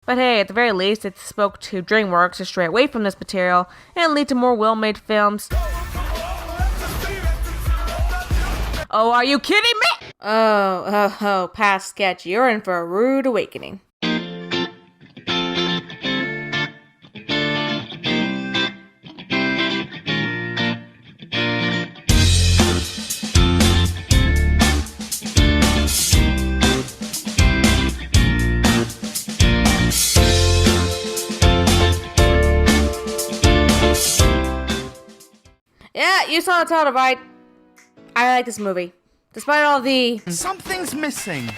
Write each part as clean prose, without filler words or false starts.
But hey, at the very least, it spoke to DreamWorks to stray away from this material and lead to more well-made films. Oh, are you kidding me? Oh, past sketch, you're in for a rude awakening. Yeah, you saw the title right. I like this movie. Despite all the... Something's missing.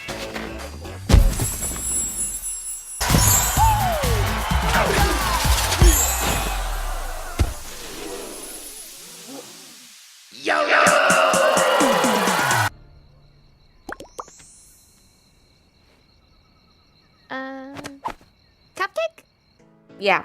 Cupcake? Yeah.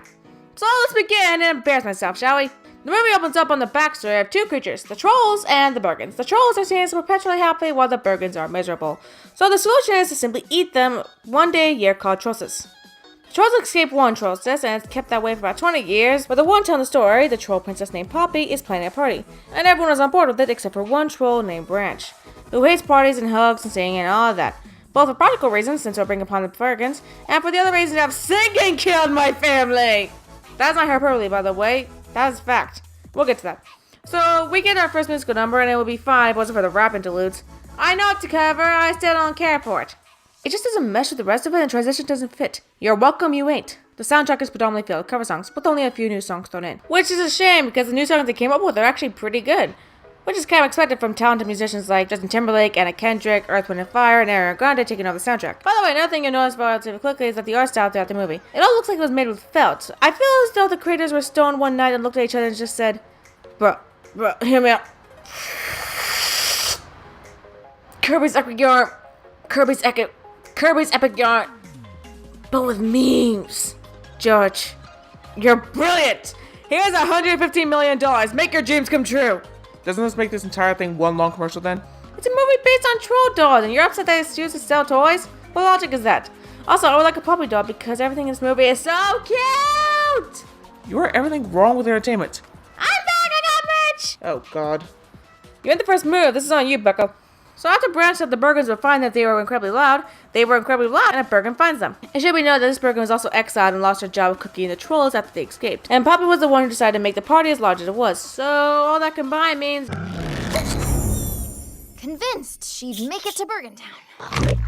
So let's begin and embarrass myself, shall we? The movie opens up on the backstory of two creatures, the trolls and the Bergens. The trolls are seen as perpetually happy while the Bergens are miserable. So the solution is to simply eat them one day a year called Trolls. The trolls escape one Trollstess and it's kept that way for about 20 years, but the one telling the story, the troll princess named Poppy, is planning a party. And everyone is on board with it except for one troll named Branch, who hates parties and hugs and singing and all of that. Both for practical reasons, since they'll bring upon the Bergens, and for the other reason of singing killed my family! That's not hyperbole, by the way. That is fact. We'll get to that. So, we get our first musical number, and it would be fine if it wasn't for the rap interludes. I know what to cover, I still don't care for it. It just doesn't mesh with the rest of it, and transition doesn't fit. You're welcome, you ain't. The soundtrack is predominantly filled with cover songs, with only a few new songs thrown in. Which is a shame, because the new songs they came up with are actually pretty good. Which is kind of expected from talented musicians like Justin Timberlake, Anna Kendrick, Earth, Wind & Fire, and Ariana Grande taking over the soundtrack. By the way, another thing you'll notice relatively quickly is that the art style throughout the movie. It all looks like it was made with felt. I feel as though the creators were stoned one night and looked at each other and just said, Bruh, hear me out. Kirby's Epic Yarn. Kirby's Epic Yarn. But with memes. George, you're brilliant. Here's $115 million. Make your dreams come true. Doesn't this make this entire thing one long commercial then? It's a movie based on troll dolls, and you're upset that it's used to sell toys? What logic is that? Also, I would like a puppy doll because everything in this movie is so cute! You are everything wrong with entertainment. I'm back, I got rich! Oh god. You made the first move, this is on you, Becca. So after Branch said the Bergens would find that they were incredibly loud, and a Bergen finds them. It should be noted that this Bergen was also exiled and lost her job of cooking the trolls after they escaped. And Poppy was the one who decided to make the party as large as it was. So all that combined means... Convinced she'd make it to Bergentown.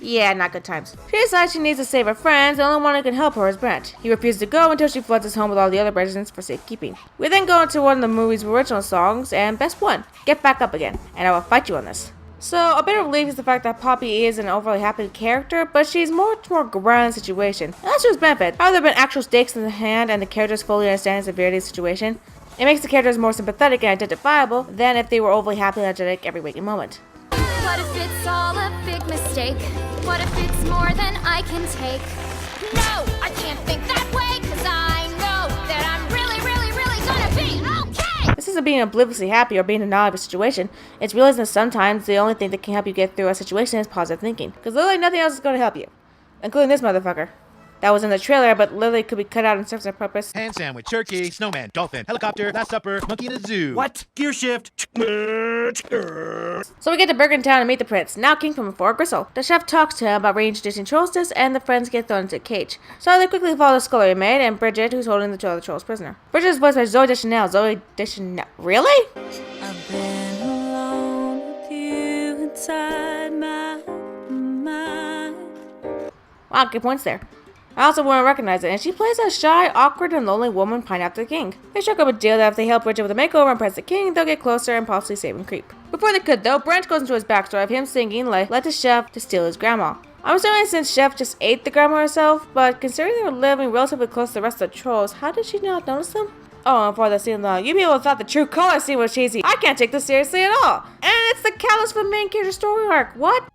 Yeah, not good times. She decides she needs to save her friends, the only one who can help her is Branch. He refuses to go until she floods his home with all the other residents for safekeeping. We then go into one of the movie's original songs, and best one, Get Back Up Again, and I will fight you on this. So, a bit of relief is the fact that Poppy is an overly happy character, but she's much more grounded situation. And that's just benefit. How there have been actual stakes in the hand and the characters fully understand the severity of the situation, it makes the characters more sympathetic and identifiable than if they were overly happy and energetic every waking moment. What if it's all a big mistake? What if it's more than I can take? No, I can't think that way, cause I know that I'm really gonna be okay! This isn't being obliviously happy or being denial of a situation. It's realizing that sometimes the only thing that can help you get through a situation is positive thinking. Because literally nothing else is going to help you. Including this motherfucker. That was in the trailer, but literally could be cut out and serves a purpose. Ham sandwich, turkey, snowman, dolphin, helicopter, last supper, monkey in a zoo. What? Gear shift. So we get to Bergentown and meet the prince, now king from Fort Gristle. The chef talks to him about reintroducing Trollstess, and the friends get thrown into a cage. So they quickly follow the scullery maid and Bridget, who's holding the other trolls prisoner. Bridget is voiced by Zoe Deschanel. Zoe Deschanel. Really? I've been alone with you inside my mind. Wow, good points there. I also wouldn't recognize it, and she plays a shy, awkward, and lonely woman pined after the king. They struck up a deal that if they help Bridget with a makeover and impress the king, they'll get closer and possibly save and creep. Before they could, though, Branch goes into his backstory of him singing led the chef to steal his grandma. I'm assuming since Chef just ate the grandma herself, but considering they were living relatively close to the rest of the trolls, how did she not notice them? Oh, and for the scene, you people thought the true color scene was cheesy. I can't take this seriously at all. And it's the catalyst for the main character story arc. What?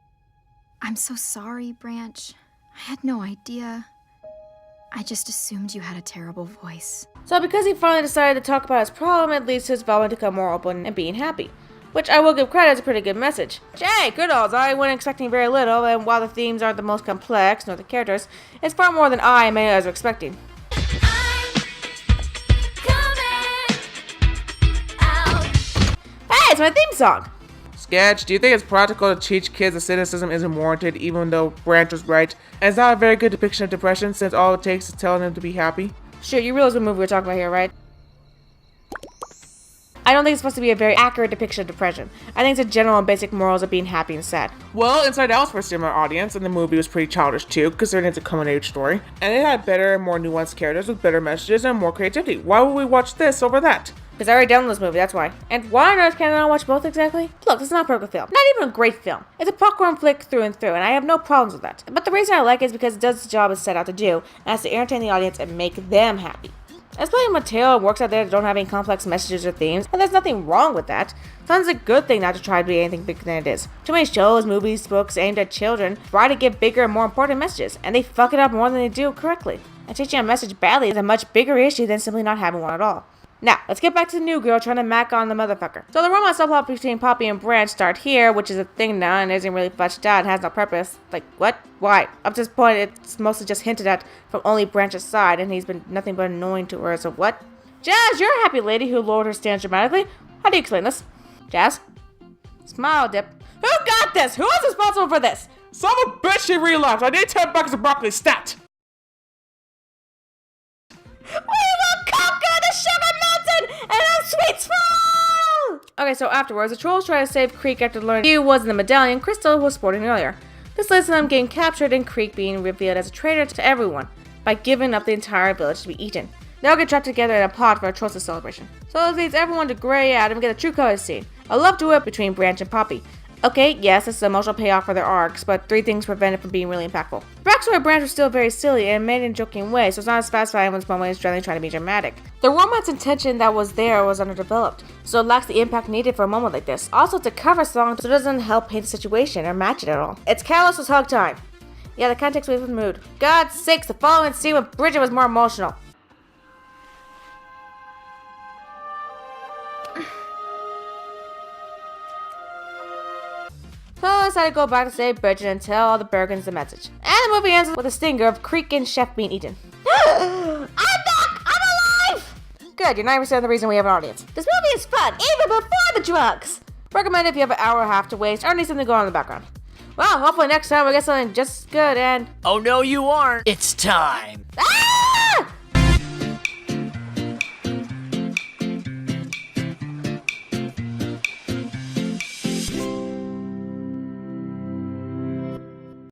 I'm so sorry, Branch. I had no idea. I just assumed you had a terrible voice. So because he finally decided to talk about his problem, it leads to his development to become more open and being happy. which I will give credit is a pretty good message. Hey, good odds, I went expecting very little, and while the themes aren't the most complex, nor the characters, it's far more than I and many others were expecting. Hey, it's my theme song! Sketch, do you think it's practical to teach kids that cynicism isn't warranted even though Branch was right? And it's not a very good depiction of depression since all it takes is telling them to be happy? Sure, you realize what movie we're talking about here, right? I don't think it's supposed to be a very accurate depiction of depression. I think it's a general and basic morals of being happy and sad. Well, Inside Out's for a similar audience, and the movie was pretty childish too, considering it's a coming-of-age story. And it had better and more nuanced characters with better messages and more creativity. Why would we watch this over that? Because I already downloaded this movie, that's why. And why on earth can't I not watch both exactly? Look, this is not a perfect film. Not even a great film. It's a popcorn flick through and through, and I have no problems with that. But the reason I like it is because it does the job it's set out to do, and that's to entertain the audience and make them happy. There's plenty of material and works out there that don't have any complex messages or themes, and there's nothing wrong with that. Sometimes it's a good thing not to try to be anything bigger than it is. Too many shows, movies, books aimed at children try to give bigger and more important messages, and they fuck it up more than they do correctly. And teaching a message badly is a much bigger issue than simply not having one at all. Now, let's get back to the new girl trying to mac on the motherfucker. So the romance subplot between Poppy and Branch start here, which is a thing now and isn't really fleshed out and has no purpose. Like, what? Why? Up to this point, it's mostly just hinted at from only Branch's side, and he's been nothing but annoying to her, so what? Jazz, you're a happy lady who lowered her stance dramatically. How do you explain this? Jazz? Smile, Dip. Who got this? Who is responsible for this? Son of a bitch, she relapsed. I need 10 buckets of broccoli, stat! We will conquer the sugar mountain and our sweet smile! Okay, so afterwards, the trolls try to save Creek after learning he was in the medallion Crystal was sporting earlier. This leads to them getting captured and Creek being revealed as a traitor to everyone by giving up the entire village to be eaten. They all get trapped together in a plot for a Trolls celebration. So this leads everyone to gray out and we get a true color scene. A love duet between Branch and Poppy. Okay, yes, it's an emotional payoff for their arcs, but 3 things prevent it from being really impactful. The backstory of Branch was still very silly and made in a joking way, so it's not as satisfying when Spumway is generally trying to be dramatic. The romance and tension that was there was underdeveloped, so it lacks the impact needed for a moment like this. Also, it's a cover song, so it doesn't help paint the situation or match it at all. It's Catalyst was hug time. Yeah, that kind of takes away from the mood. God's sakes, the following scene with Bridget was more emotional. So I decided to go back to save Bridget and tell all the Bergens the message. And the movie ends with a stinger of Creek and Chef being eaten. I'm back! I'm alive! Good, you're 90% of the reason we have an audience. This movie is fun, even before the drugs! Recommend if you have an hour and a half to waste or need something going on in the background. Well, hopefully next time we get something just as good and... Oh no, you aren't. It's time. Ah!